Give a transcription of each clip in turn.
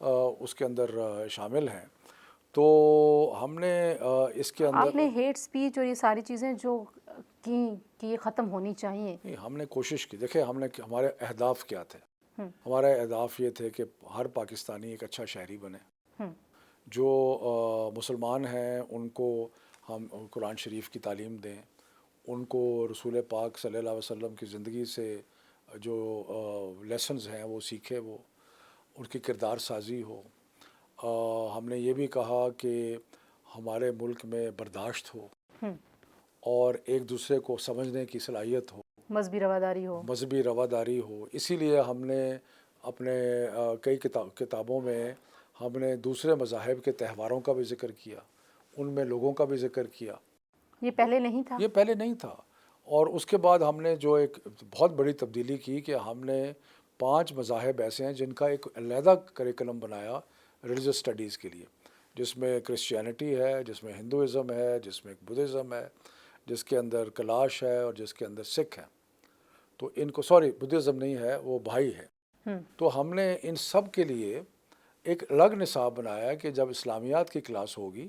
اس کے اندر شامل ہیں. تو ہم نے اس کے آپ اندر نے ہیٹ سپیچ اور یہ ساری چیزیں جو کی کہ یہ ختم ہونی چاہیے. نہیں، ہم نے کوشش کی. دیکھیں ہم نے ہمارے اہداف کیا تھے. ہمارے اہداف یہ تھے کہ ہر پاکستانی ایک اچھا شہری بنے. جو مسلمان ہیں ان کو ہم قرآن شریف کی تعلیم دیں، ان کو رسول پاک صلی اللہ علیہ وسلم کی زندگی سے جو لیسنز ہیں وہ سیکھے، وہ ان کی کردار سازی ہو. ہم نے یہ بھی کہا کہ ہمارے ملک میں برداشت ہو اور ایک دوسرے کو سمجھنے کی صلاحیت ہو، مذہبی رواداری ہو. مذہبی رواداری ہو. اسی لیے ہم نے اپنے کئی کتابوں میں ہم نے دوسرے مذاہب کے تہواروں کا بھی ذکر کیا، ان میں لوگوں کا بھی ذکر کیا. یہ پہلے نہیں تھا. یہ پہلے نہیں تھا. اور اس کے بعد ہم نے جو ایک بہت بڑی تبدیلی کی کہ ہم نے 5 مذاہب ایسے ہیں جن کا ایک علیحدہ کریکلم بنایا ریلیجس اسٹڈیز کے لیے، جس میں کرسچینٹی ہے، جس میں ہندوازم ہے، جس میں بدھزم ہے، جس کے اندر کلاش ہے اور جس کے اندر سکھ ہے. تو ان کو بدھزم نہیں ہے، وہ بھائی ہے. تو ہم نے ان سب کے لیے ایک الگ نصاب بنایا کہ جب اسلامیات کی کلاس ہوگی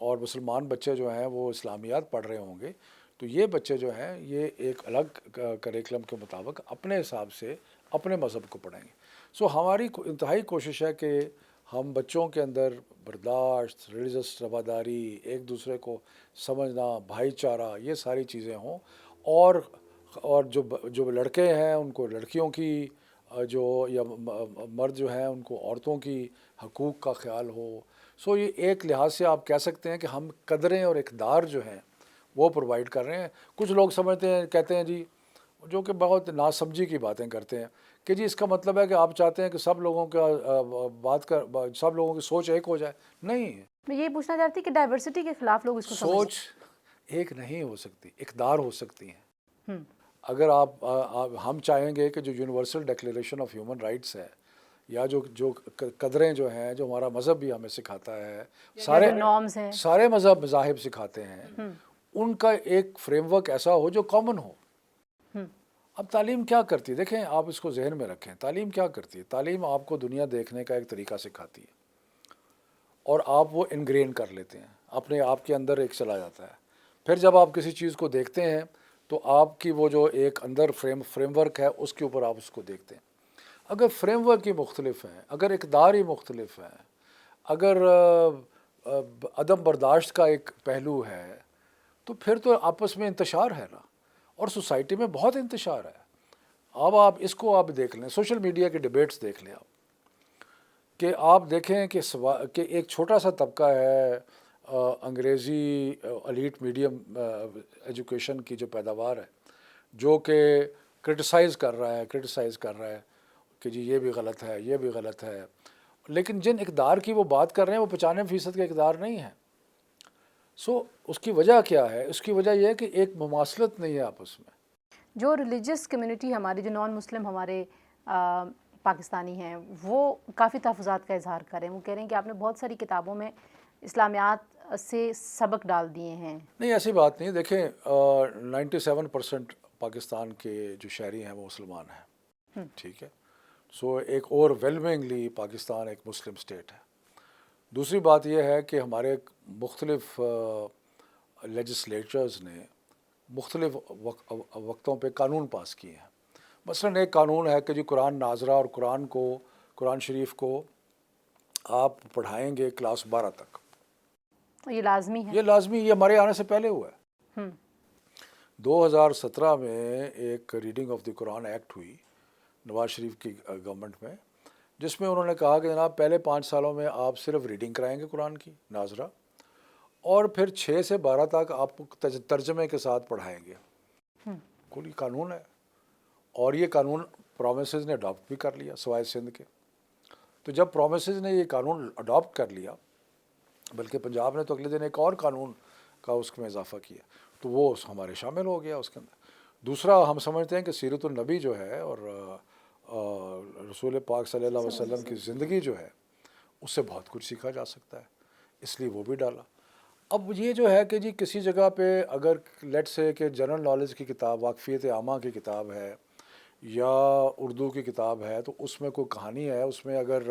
اور مسلمان بچے جو ہیں وہ اسلامیات پڑھ رہے ہوں گے تو یہ بچے جو ہیں یہ ایک الگ کریکلم کے مطابق اپنے حساب سے اپنے مذہب کو پڑھیں گے. سو ہماری انتہائی کوشش ہے کہ ہم بچوں کے اندر برداشت، ریلیجس رواداری، ایک دوسرے کو سمجھنا، بھائی چارہ، یہ ساری چیزیں ہوں. اور جو لڑکے ہیں ان کو لڑکیوں کی جو یا مرد جو ہیں ان کو عورتوں کی حقوق کا خیال ہو. سو یہ ایک لحاظ سے آپ کہہ سکتے ہیں کہ ہم قدریں اور اقدار جو ہیں وہ پرووائڈ کر رہے ہیں. کچھ لوگ سمجھتے ہیں، کہتے ہیں جی، جو کہ بہت ناسمجھی کی باتیں کرتے ہیں کہ جی اس کا مطلب ہے کہ آپ چاہتے ہیں کہ سب لوگوں کا سب لوگوں کی سوچ ایک ہو جائے. نہیں، میں یہ پوچھنا چاہتی کہ ڈائیورسٹی کے خلاف لوگ اس کو سوچ ایک نہیں ہو سکتی، اقدار ہو سکتی ہیں. اگر ہم چاہیں گے کہ جو universal declaration of human rights ہے یا جو قدریں جو ہیں جو ہمارا مذہب بھی ہمیں سکھاتا ہے، نارمز ہیں، سارے مذاہب سکھاتے ہیں، ان کا ایک فریم ورک ایسا ہو جو کامن ہو. اب تعلیم کیا کرتی ہے؟ دیکھیں آپ اس کو ذہن میں رکھیں. تعلیم کیا کرتی ہے؟ تعلیم آپ کو دنیا دیکھنے کا ایک طریقہ سکھاتی ہے اور آپ وہ انگرین کر لیتے ہیں، اپنے آپ کے اندر ایک چلا جاتا ہے. پھر جب آپ کسی چیز کو دیکھتے ہیں تو آپ کی وہ جو ایک اندر فریم ورک ہے اس کے اوپر آپ اس کو دیکھتے ہیں. اگر فریم ورک ہی مختلف ہیں، اگر اقدار ہی مختلف ہیں، اگر عدم برداشت کا ایک پہلو ہے تو پھر تو آپس میں انتشار ہے نا. اور سوسائٹی میں بہت انتشار ہے. اب آپ اس کو آپ دیکھ لیں، سوشل میڈیا کے ڈیبیٹس دیکھ لیں آپ، کہ آپ دیکھیں کہ ایک چھوٹا سا طبقہ ہے انگریزی ایلیٹ میڈیم ایجوکیشن کی جو پیداوار ہے، جو کہ کرٹیسائز کر رہا ہے کہ جی یہ بھی غلط ہے، یہ بھی غلط ہے. لیکن جن اقدار کی وہ بات کر رہے ہیں وہ 95% کے اقدار نہیں ہیں. سو اس کی وجہ کیا ہے؟ اس کی وجہ یہ ہے کہ ایک مماثلت نہیں ہے آپس میں. جو ریلیجس کمیونٹی ہماری، جو نان مسلم ہمارے پاکستانی ہیں، وہ کافی تحفظات کا اظہار کر رہے ہیں. وہ کہہ رہے ہیں کہ آپ نے بہت ساری کتابوں میں اسلامیات سے سبق ڈال دیے ہیں. نہیں، ایسی بات نہیں. دیکھیں 97% پاکستان کے جو شہری ہیں وہ مسلمان ہیں، ٹھیک ہے. سو ایک اوور ویلمنگلی پاکستان ایک مسلم اسٹیٹ ہے. دوسری بات یہ ہے کہ ہمارے مختلف لیجسلیچرز نے مختلف وقتوں پہ قانون پاس کیے ہیں. مثلاً ایک قانون ہے کہ جی قرآن ناظرہ اور قرآن شریف کو آپ پڑھائیں گے کلاس 12 تک. یہ لازمی ہے. یہ لازمی، یہ ہمارے آنے سے پہلے ہوا ہے. 2017 میں ایک reading of the Quran act ہوئی نواز شریف کی گورنمنٹ میں، جس میں انہوں نے کہا کہ جناب پہلے 5 سالوں میں آپ صرف ریڈنگ کرائیں گے قرآن کی ناظرہ، اور پھر 6 سے 12 تک آپ کو ترجمے کے ساتھ پڑھائیں گے. کوئی قانون ہے، اور یہ قانون پروونسز نے اڈاپٹ بھی کر لیا سوائے سندھ کے. تو جب پروونسز نے یہ قانون اڈاپٹ کر لیا، بلکہ پنجاب نے تو اگلے دن ایک اور قانون کا اس میں اضافہ کیا، تو وہ ہمارے شامل ہو گیا اس کے اندر. دوسرا، ہم سمجھتے ہیں کہ سیرت النبی جو ہے اور رسول پاک صلی اللہ علیہ وسلم کی زندگی جو ہے اس سے بہت کچھ سیکھا جا سکتا ہے، اس لیے وہ بھی ڈالا. اب یہ جو ہے کہ جی کسی جگہ پہ اگر لیٹ سے کہ جنرل نالج کی کتاب، واقفیت عامہ کی کتاب ہے یا اردو کی کتاب ہے، تو اس میں کوئی کہانی ہے، اس میں اگر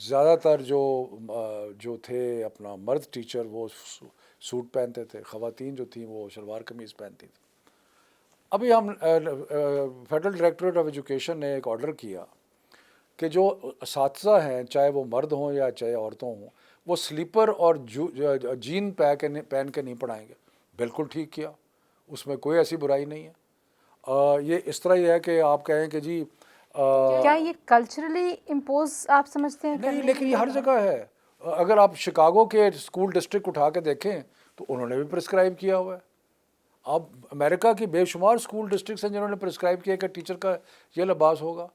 زیادہ تر جو تھے اپنا مرد ٹیچر وہ سوٹ پہنتے تھے، خواتین جو تھیں وہ شلوار قمیض پہنتی تھیں۔ ابھی ہم فیڈرل ڈائریکٹوریٹ آف ایجوکیشن نے ایک آرڈر کیا کہ جو اساتذہ ہیں چاہے وہ مرد ہوں یا چاہے عورتوں ہوں، وہ سلیپر اور جین پہن کے نہیں پڑھائیں گے۔ بالکل ٹھیک کیا، اس میں کوئی ایسی برائی نہیں ہے۔ یہ اس طرح ہی ہے کہ آپ کہیں کہ جی کیا یہ کلچرلی امپوز آپ سمجھتے ہیں؟ نہیں، لیکن یہ ہر جگہ ہے۔ اگر آپ شکاگو کے اسکول ڈسٹرکٹ اٹھا کے دیکھیں تو انہوں نے بھی پرسکرائب کیا ہوا ہے۔ اب امریکہ کی بے شمار اسکول ڈسٹرکٹس ہیں جنہوں نے پرسکرائب کیا کہ ٹیچر کا یہ لباس ہوگا۔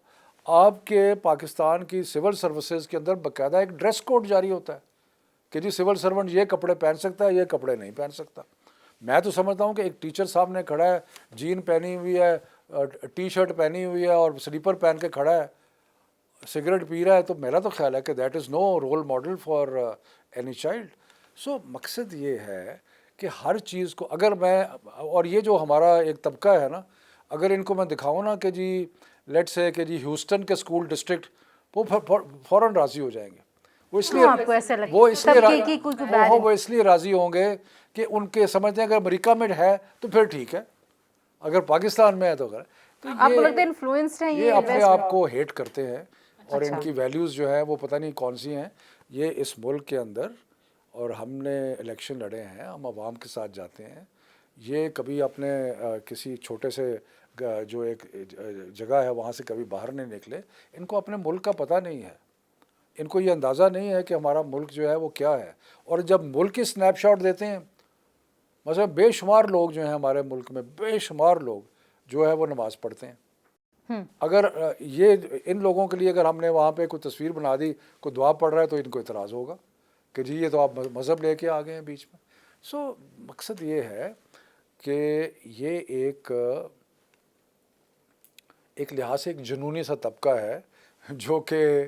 آپ کے پاکستان کی سول سروسز کے اندر باقاعدہ ایک ڈریس کوڈ جاری ہوتا ہے کہ جی سول سرونٹ یہ کپڑے پہن سکتا ہے، یہ کپڑے نہیں پہن سکتا۔ میں تو سمجھتا ہوں کہ ایک ٹیچر سامنے کھڑا ہے، جین پہنی ہوئی ہے، ٹی شرٹ پہنی ہوئی ہے اور سلیپر پہن کے کھڑا ہے، سگریٹ پی رہا ہے، تو میرا تو خیال ہے کہ that is no role model for any child. So مقصد یہ ہے کہ ہر چیز کو اگر میں، اور یہ جو ہمارا ایک طبقہ ہے نا، اگر ان کو میں دکھاؤں نا کہ جی لیٹ سے کہ جی ہیوسٹن کے اسکول ڈسٹرکٹ، وہ فوراً راضی ہو جائیں گے۔ وہ اس لیے وہ اس لیے راضی ہوں گے کہ ان کے سمجھتے ہیں اگر امریکہ میں ہے تو پھر ٹھیک ہے، اگر پاکستان میں ہے تو آپ کو لگتا ہے انفلوئنسڈ ہیں یہ اپنے آپ کو ہیٹ کرتے ہیں، اور ان کی ویلیوز جو ہے وہ پتہ نہیں کون سی ہیں۔ یہ اس ملک کے اندر، اور ہم نے الیکشن لڑے ہیں، ہم عوام کے ساتھ جاتے ہیں، یہ کبھی اپنے کسی چھوٹے سے جو ایک جگہ ہے وہاں سے کبھی باہر نہیں نکلے۔ ان کو اپنے ملک کا پتہ نہیں ہے، ان کو یہ اندازہ نہیں ہے کہ ہمارا ملک جو ہے وہ کیا ہے۔ اور جب ملک کی سنیپ شاٹ دیتے ہیں، مثلا بے شمار لوگ جو ہیں ہمارے ملک میں، بے شمار لوگ جو ہے وہ نماز پڑھتے ہیں۔ اگر یہ ان لوگوں کے لیے اگر ہم نے وہاں پہ کوئی تصویر بنا دی، کوئی دعا پڑھ رہا ہے، تو ان کو اعتراض ہوگا کہ جی یہ تو آپ مذہب لے کے آ گئے ہیں بیچ میں۔ سو مقصد یہ ہے کہ یہ ایک لحاظ سے ایک جنونی سا طبقہ ہے جو کہ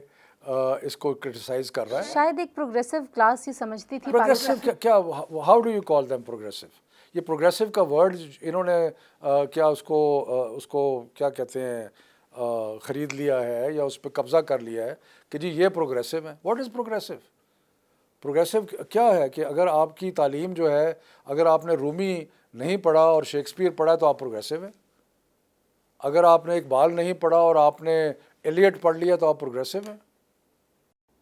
اس کو کرٹیسائز کر رہا ہے۔ شاید ایک پروگریسو کلاس ہی سمجھتی تھی پروگریسو کیا، how do you call them progressive? یہ پروگریسو کا ورڈ انہوں نے کیا اس کو کیا کہتے ہیں خرید لیا ہے یا اس پہ قبضہ کر لیا ہے کہ جی یہ پروگریسو ہے؟ What is progressive? پروگریسو کیا ہے کہ اگر آپ کی تعلیم جو ہے، اگر آپ نے رومی نہیں پڑھا اور شیکسپیئر پڑھا تو آپ پروگریسو ہیں۔ اگر آپ نے اقبال نہیں پڑھا اور آپ نے ایلیٹ پڑھ لیا تو آپ پروگریسو ہیں۔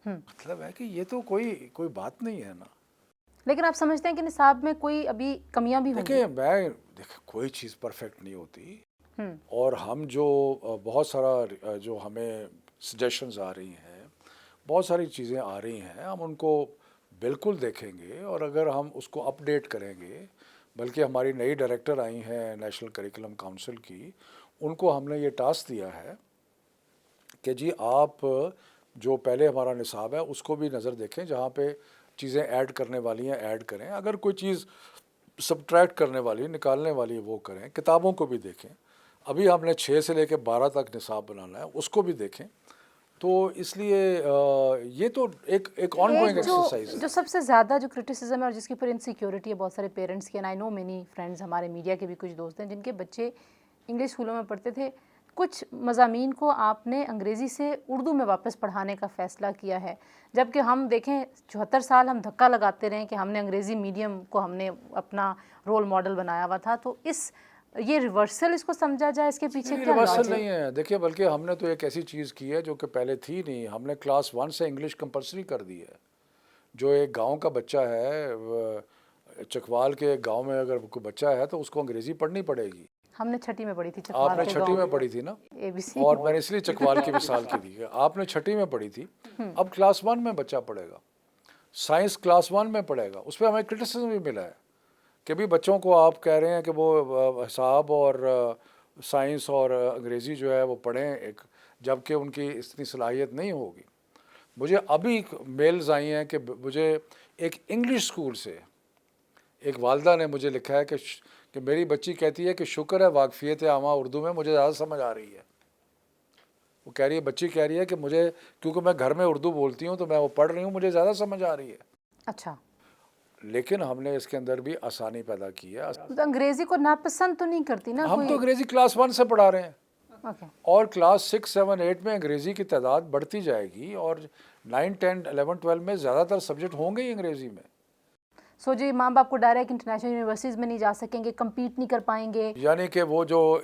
مطلب ہے کہ یہ تو کوئی بات نہیں ہے نا۔ لیکن آپ سمجھتے ہیں کہ نصاب میں کوئی ابھی کمیاں بھی ہوں گی؟ دیکھیں کوئی چیز پرفیکٹ نہیں ہوتی، اور ہم جو بہت سارا جو ہمیں سجیشنز آ رہی ہیں، بہت ساری چیزیں آ رہی ہیں، ہم ان کو بالکل دیکھیں گے، اور اگر ہم اس کو اپ ڈیٹ کریں گے، بلکہ ہماری نئی ڈائریکٹر آئی ہیں نیشنل کریکولم کونسل کی، ان کو ہم نے یہ ٹاسک دیا ہے کہ جی آپ جو پہلے ہمارا نصاب ہے اس کو بھی نظر دیکھیں، جہاں پہ چیزیں ایڈ کرنے والی ہیں ایڈ کریں، اگر کوئی چیز سبٹریکٹ کرنے والی نکالنے والی وہ کریں، کتابوں کو بھی دیکھیں۔ ابھی ہم نے 6 سے لے کے 12 تک نصاب بنانا ہے، اس کو بھی دیکھیں۔ تو اس لیے یہ تو ایک آن گوئنگ ایکسرسائز ہے۔ جو سب سے زیادہ جو کرٹیسزم ہے اور جس کے اوپر انسیکیورٹی ہے بہت سارے پیرنٹس کی، آئی نو مینی فرینڈز، ہمارے میڈیا کے بھی کچھ دوست ہیں جن کے بچے انگلش اسکولوں میں پڑھتے تھے، کچھ مضامین کو آپ نے انگریزی سے اردو میں واپس پڑھانے کا فیصلہ کیا ہے، جبکہ ہم دیکھیں 74 سال ہم دھکا لگاتے رہے کہ ہم نے انگریزی میڈیم کو ہم نے اپنا رول ماڈل بنایا ہوا تھا۔ تو یہ ریورسل اس کو سمجھا جائے، اس کے پیچھے کیا ریورسل نہیں ہے؟ دیکھیے بلکہ ہم نے تو ایک ایسی چیز کی ہے جو کہ پہلے تھی نہیں، ہم نے کلاس 1 سے انگلش کمپلسری کر دی ہے۔ جو ایک گاؤں کا بچہ ہے، چکوال کے گاؤں میں اگر کوئی بچہ ہے تو اس کو انگریزی پڑھنی پڑے گی۔ ہم نے چھٹی میں پڑھی تھی، آپ نے چھٹی میں پڑھی تھی نا، اور میں نے اس لیے چکوال کی مثال کی تھی کہ آپ نے چھٹی میں پڑھی تھی، اب کلاس 1 میں بچہ پڑھے گا، سائنس کلاس 1 میں پڑھے گا۔ اس پہ ہمیں کرٹیسزم بھی ملا ہے کہ بھی بچوں کو آپ کہہ رہے ہیں کہ وہ حساب اور سائنس اور انگریزی جو ہے وہ پڑھیں، جبکہ ان کی اتنی صلاحیت نہیں ہوگی۔ مجھے ابھی میلز آئی ہیں کہ مجھے ایک انگلش اسکول سے ایک والدہ نے مجھے لکھا ہے کہ میری بچی کہتی ہے کہ شکر ہے واقفیت عامہ اردو میں مجھے زیادہ سمجھ آ رہی ہے۔ وہ کہہ رہی ہے، بچی کہہ رہی ہے کہ مجھے کیونکہ میں گھر میں اردو بولتی ہوں تو میں وہ پڑھ رہی ہوں، مجھے زیادہ سمجھ آ رہی ہے۔ اچھا، لیکن ہم نے اس کے اندر بھی آسانی پیدا کی ہے۔ تو انگریزی کو ناپسند تو نہیں کرتی نا ہم تو انگریزی کلاس 1 سے پڑھا رہے ہیں، اوکے، اور کلاس 6 7 8 میں انگریزی کی تعداد بڑھتی جائے گی، اور 9, 10, 11, 12 میں زیادہ تر سبجیکٹ ہوں گے ہی انگریزی میں. سو جی ماں باپ کو ڈر ہے کہ انٹرنیشنل یونیورسٹیز میں نہیں جا سکیں گے, کمپیٹ نہیں کر پائیں گے. یعنی کہ وہ جو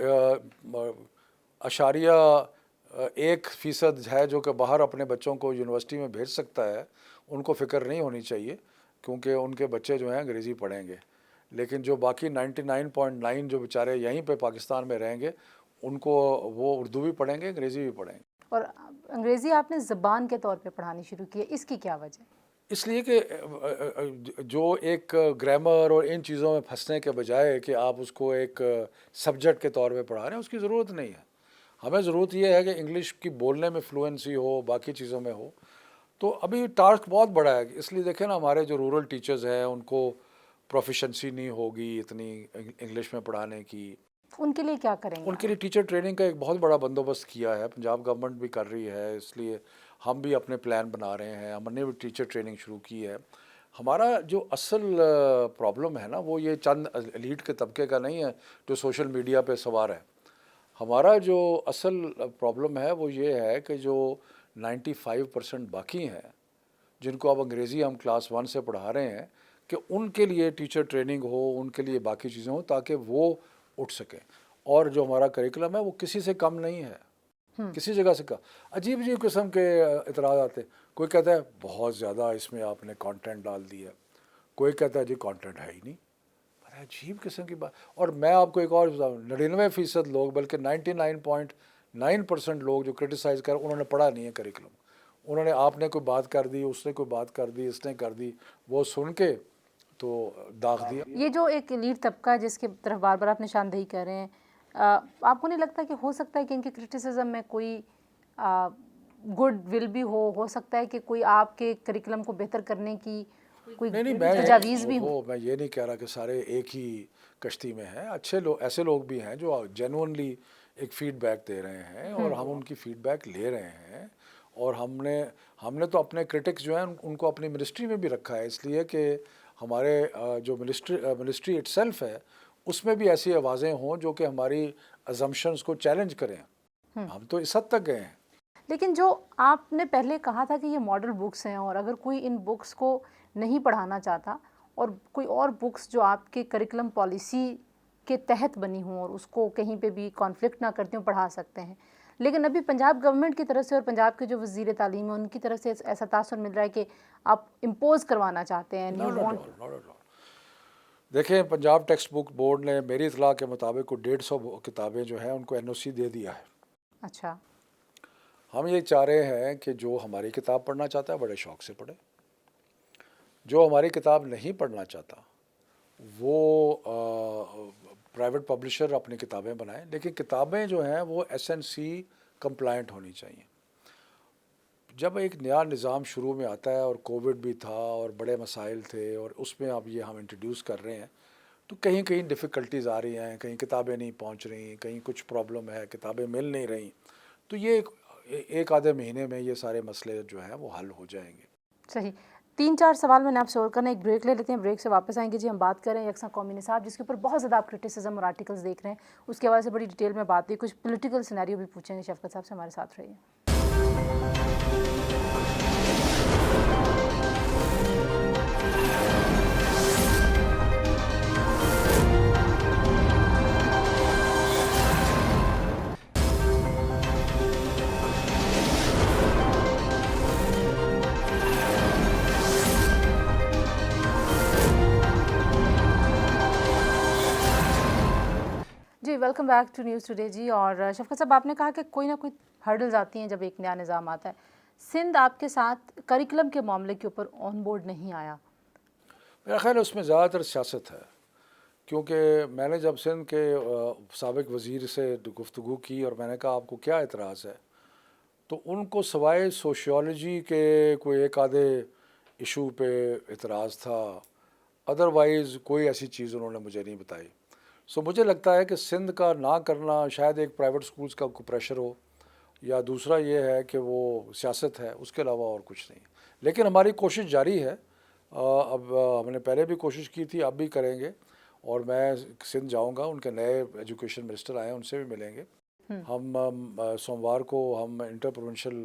1% ہے جو کہ باہر اپنے بچوں کو یونیورسٹی میں بھیج سکتا ہے, ان کو فکر نہیں ہونی چاہیے کیونکہ ان کے بچے جو ہیں انگریزی پڑھیں گے. لیکن جو باقی 99.9 جو بیچارے یہیں پہ پاکستان میں رہیں گے, ان کو وہ اردو بھی پڑھیں گے, انگریزی بھی پڑھیں گے. اور انگریزی آپ نے زبان کے طور پہ پڑھانی شروع کی ہے, اس کی کیا وجہ؟ اس لیے کہ جو ایک گرامر اور ان چیزوں میں پھنسنے کے بجائے کہ آپ اس کو ایک سبجیکٹ کے طور پہ پڑھا رہے ہیں, اس کی ضرورت نہیں ہے. ہمیں ضرورت یہ ہے کہ انگلش کی بولنے میں فلوئنسی ہو, باقی چیزوں میں ہو. تو ابھی ٹاسک بہت بڑا ہے, اس لیے دیکھیں نا ہمارے جو رورل ٹیچرز ہیں ان کو پروفیشنسی نہیں ہوگی اتنی انگلش میں پڑھانے کی. ان کے لیے کیا کریں گے؟ ان کے لیے ٹیچر ٹریننگ کا ایک بہت بڑا بندوبست کیا ہے, پنجاب گورنمنٹ بھی کر رہی ہے, اس لیے ہم بھی اپنے پلان بنا رہے ہیں. ہم نے بھی ٹیچر ٹریننگ شروع کی ہے. ہمارا جو اصل پرابلم ہے نا وہ یہ چند ایلیٹ کے طبقے کا نہیں ہے جو سوشل میڈیا پہ سوار ہے. ہمارا جو اصل پرابلم ہے وہ یہ ہے کہ جو 95% باقی ہیں جن کو اب انگریزی ہم کلاس 1 سے پڑھا رہے ہیں, کہ ان کے لیے ٹیچر ٹریننگ ہو, ان کے لیے باقی چیزیں ہوں تاکہ وہ اٹھ سکیں. اور جو ہمارا کریکولم ہے وہ کسی سے کم نہیں ہے, کسی جگہ سے کم. عجیب عجیب قسم کے اعتراض آتے ہیں. کوئی کہتا ہے بہت زیادہ اس میں آپ نے کانٹینٹ ڈال دیا, کوئی کہتا ہے جی کانٹینٹ ہے ہی نہیں. عجیب قسم کی بات. اور میں آپ کو ایک اور بتاؤں, 99% لوگ بلکہ 99.9% لوگ جو کرٹیسائز کر انہوں نے پڑھا نہیں ہے کریکولم. انہوں نے آپ نے کوئی بات کر دی, اس نے کوئی بات کر دی, اس نے کر دی, وہ سن کے تو داغ دیا. یہ جو ایک لیڈ طبقہ ہے جس کے طرف بار بار آپ نشاندہی کر رہے ہیں, آپ کو نہیں لگتا کہ ہو سکتا ہے کہ ان کے کرٹیسزم میں کوئی گڈ ول بھی ہو سکتا ہے کہ کوئی آپ کے کریکولم کو بہتر کرنے کی کوئی تجاویز بھی ہو؟ میں یہ نہیں کہہ رہا کہ سارے ایک ہی کشتی میں ہیں. اچھے لوگ, ایسے لوگ بھی ہیں جو جینوئنلی ایک فیڈ بیک دے رہے ہیں اور ہم ان کی فیڈ بیک لے رہے ہیں. اور ہم نے تو اپنے کرٹکس جو ہیں ان کو اپنی منسٹری میں بھی رکھا ہے, اس لیے کہ ہمارے جو منسٹری اٹ سیلف ہے اس میں بھی ایسی آوازیں ہوں جو کہ ہماری ازمپشنز کو چیلنج کریں. ہم تو اس حد تک گئے ہیں. لیکن جو آپ نے پہلے کہا تھا کہ یہ ماڈل بکس ہیں, اور اگر کوئی ان بکس کو نہیں پڑھانا چاہتا اور کوئی اور بکس جو آپ کے کریکولم پالیسی کے تحت بنی ہوں اور اس کو کہیں پہ بھی کانفلکٹ نہ کرتی ہوں, پڑھا سکتے ہیں. لیکن ابھی پنجاب گورنمنٹ کی طرف سے اور پنجاب کے جو وزیر تعلیم ہیں ان کی طرف سے ایسا تاثر مل رہا ہے کہ آپ امپوز کروانا چاہتے ہیں. دیکھیں, پنجاب ٹیکسٹ بک بورڈ نے میری اطلاع کے مطابق 150 کتابیں جو ہیں ان کو NOC دے دیا ہے. اچھا. ہم یہ چاہ رہے ہیں کہ جو ہماری کتاب پڑھنا چاہتا ہے بڑے شوق سے پڑھے, جو ہماری کتاب نہیں پڑھنا چاہتا وہ پرائیویٹ پبلشر اپنی کتابیں بنائیں. لیکن کتابیں جو ہیں وہ SNC کمپلائنٹ ہونی چاہیے. جب ایک نیا نظام شروع میں آتا ہے اور کووڈ بھی تھا اور بڑے مسائل تھے اور اس میں اب یہ ہم انٹروڈیوس کر رہے ہیں تو کہیں کہیں ڈیفیکلٹیز آ رہی ہیں, کہیں کتابیں نہیں پہنچ رہی, کہیں کچھ پرابلم ہے, کتابیں مل نہیں رہی. تو یہ ایک آدھے مہینے میں یہ سارے مسئلے جو ہیں وہ حل ہو جائیں گے. صحیح. 3-4 سوال میں نے آپ سے اور کرنا, ایک بریک لے لیتے ہیں, بریک سے واپس آئیں گے. جی ہم بات کر رہے ہیں یکساں قومی نصاب جس کے اوپر بہت زیادہ آپ کرٹیسزم اور آرٹیکلز دیکھ رہے ہیں, اس کے حوالے سے بڑی ڈیٹیل میں بات ہوئی, کچھ پولیٹیکل سینیریو بھی پوچھیں گے. شفقت صاحب سے ہمارے ساتھ رہیے. جی welcome back to news today. جی اور شفقت صاحب, آپ نے کہا کہ کوئی نہ کوئی ہرڈلز آتی ہیں جب ایک نیا نظام آتا ہے. سندھ آپ کے ساتھ کریکولم کے معاملے کے اوپر آن بورڈ نہیں آیا. میرا خیال ہے اس میں زیادہ تر سیاست ہے, کیونکہ میں نے جب سندھ کے سابق وزیر سے گفتگو کی اور میں نے کہا آپ کو کیا اعتراض ہے, تو ان کو سوائے سوشیولوجی کے کوئی ایک آدھے ایشو پہ اعتراض تھا, ادروائز کوئی ایسی چیز انہوں نے مجھے نہیں بتائی. سو مجھے لگتا ہے کہ سندھ کا نہ کرنا شاید ایک پرائیویٹ سکولز کا پریشر ہو, یا دوسرا یہ ہے کہ وہ سیاست ہے, اس کے علاوہ اور کچھ نہیں. لیکن ہماری کوشش جاری ہے. اب ہم نے پہلے بھی کوشش کی تھی, اب بھی کریں گے, اور میں سندھ جاؤں گا, ان کے نئے ایجوکیشن منسٹر آئے ہیں ان سے بھی ملیں گے. ہم سوموار کو ہم انٹر پروونشل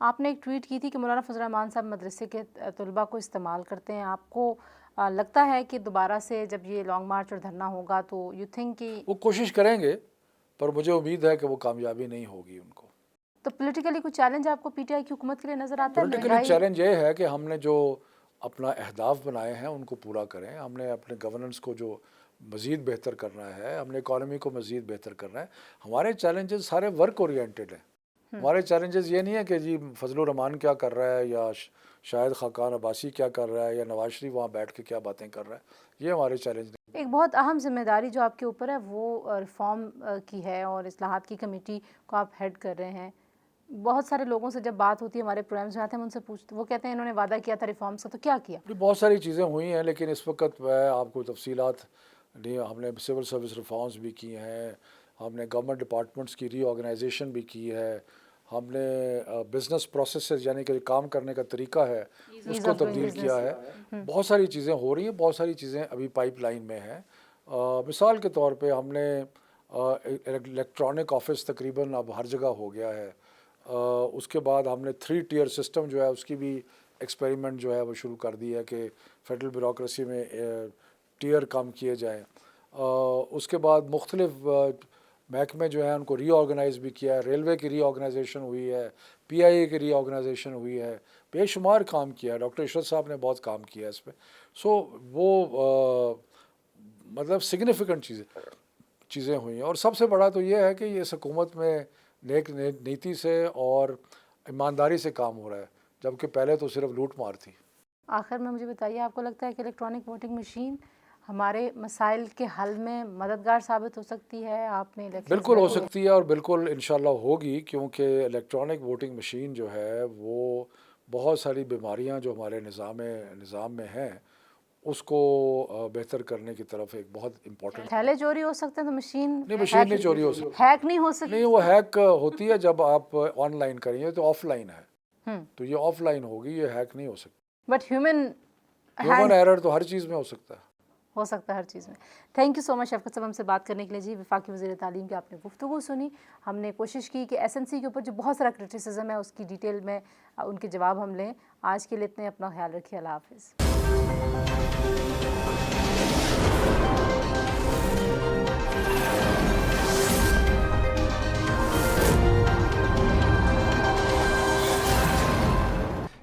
آپ نے ایک ٹویٹ کی تھی کہ مولانا فضل الرحمان صاحب مدرسے کے طلباء کو استعمال کرتے ہیں. آپ کو لگتا ہے کہ دوبارہ سے جب یہ لانگ مارچ اور دھرنا ہوگا تو یو تھنک کہ وہ کوشش کریں گے، پر مجھے امید ہے کہ وہ کامیابی نہیں ہوگی ان کو. تو پولیٹیکلی کوئی چیلنج آپ کو پی ٹی آئی کی حکومت کے لیے نظر آتا ہے؟ پولیٹیکلی چیلنج یہ ہے کہ ہم نے جو اپنا اہداف بنائے ہیں ان کو پورا کریں. ہم نے اپنے گورننس کو جو مزید بہتر کرنا ہے، ہم نے اکانومی کو مزید بہتر کرنا ہے. ہمارے چیلنجز سارے ورک اورینٹیڈ ہیں. ہمارے چیلنجز یہ نہیں ہے کہ جی فضل الرحمان کیا کر رہا ہے یا شاہد خاقان عباسی کیا کر رہا ہے یا نواز شریف وہاں بیٹھ کے کیا باتیں کر رہا ہے. یہ ہمارے چیلنج نہیں. ایک بہت اہم ذمہ داری جو آپ کے اوپر ہے وہ ریفارم کی ہے اور اصلاحات کی کمیٹی کو آپ ہیڈ کر رہے ہیں. بہت سارے لوگوں سے جب بات ہوتی ہے ہمارے پروگرامز میں آتے ہیں ہم ان سے پوچھتے، وہ کہتے ہیں انہوں نے وعدہ کیا تھا ریفارمس کا، تو کیا کیا؟ بہت ساری چیزیں ہوئی ہیں لیکن اس وقت میں آپ کو تفصیلات نہیں. ہم نے سول سروس ریفارمز بھی کی ہیں، ہم نے گورنمنٹ ڈپارٹمنٹس کی ری آرگنائزیشن بھی کی ہے، ہم نے بزنس پروسیسز یعنی کہ کام کرنے کا طریقہ ہے اس کو تبدیل کیا ہے. بہت ساری چیزیں ہو رہی ہیں، بہت ساری چیزیں ابھی پائپ لائن میں ہیں. مثال کے طور پہ ہم نے الیکٹرانک آفس تقریباً اب ہر جگہ ہو گیا ہے. اس کے بعد ہم نے 3 ٹیئر سسٹم جو ہے اس کی بھی ایکسپیریمنٹ جو ہے وہ شروع کر دی ہے کہ فیڈرل بیوروکریسی میں ٹیئر کم کیے جائیں. اس کے بعد مختلف محکمے جو ہیں ان کو ری آرگنائز بھی کیا ہے. ریلوے کی ری آرگنائزیشن ہوئی ہے، پی آئی اے کی ری آرگنائزیشن ہوئی ہے. بے شمار کام کیا ہے، ڈاکٹر عشرت صاحب نے بہت کام کیا ہے اس پہ. سو وہ مطلب سگنیفیکنٹ چیزیں ہوئی ہیں. اور سب سے بڑا تو یہ ہے کہ اس حکومت میں نیک نیتی سے اور ایمانداری سے کام ہو رہا ہے، جبکہ پہلے تو صرف لوٹ مار تھی. آخر میں مجھے بتائیے، آپ کو لگتا ہے کہ الیکٹرانک ووٹنگ مشین ہمارے مسائل کے حل میں مددگار ثابت ہو سکتی ہے؟ آپ نے بالکل ہو سکتی ہے اور بالکل انشاءاللہ ہوگی، کیونکہ الیکٹرانک ووٹنگ مشین جو ہے وہ بہت ساری بیماریاں جو ہمارے نظام میں ہیں اس کو بہتر کرنے کی طرف ایک بہت امپورٹنٹ. تھیلے چوری ہو سکتے ہیں تو مشین نہیں چوری ہو سکتی. ہیک نہیں ہو سکتی. نہیں، وہ ہیک ہوتی ہے جب آپ آن لائن کریں گے تو آف لائن ہے، تو یہ آف لائن ہوگی، یہ ہیک نہیں ہو سکتی. بٹ ہیومن ایرر تو ہر چیز میں ہو سکتا ہے. ہر چیز میں. تھینک یو سو مچ شفقت صاحب ہم سے بات کرنے کے لیے. جی، وفاقی وزیر تعلیم کی آپ نے گفتگو سنی. ہم نے کوشش کی کہ ایس این سی کے اوپر جو بہت سارا کرٹیسزم ہے اس کی ڈیٹیل میں ان کے جواب ہم لیں. آج کے لیے اتنے. اپنا خیال رکھیے. اللہ حافظ.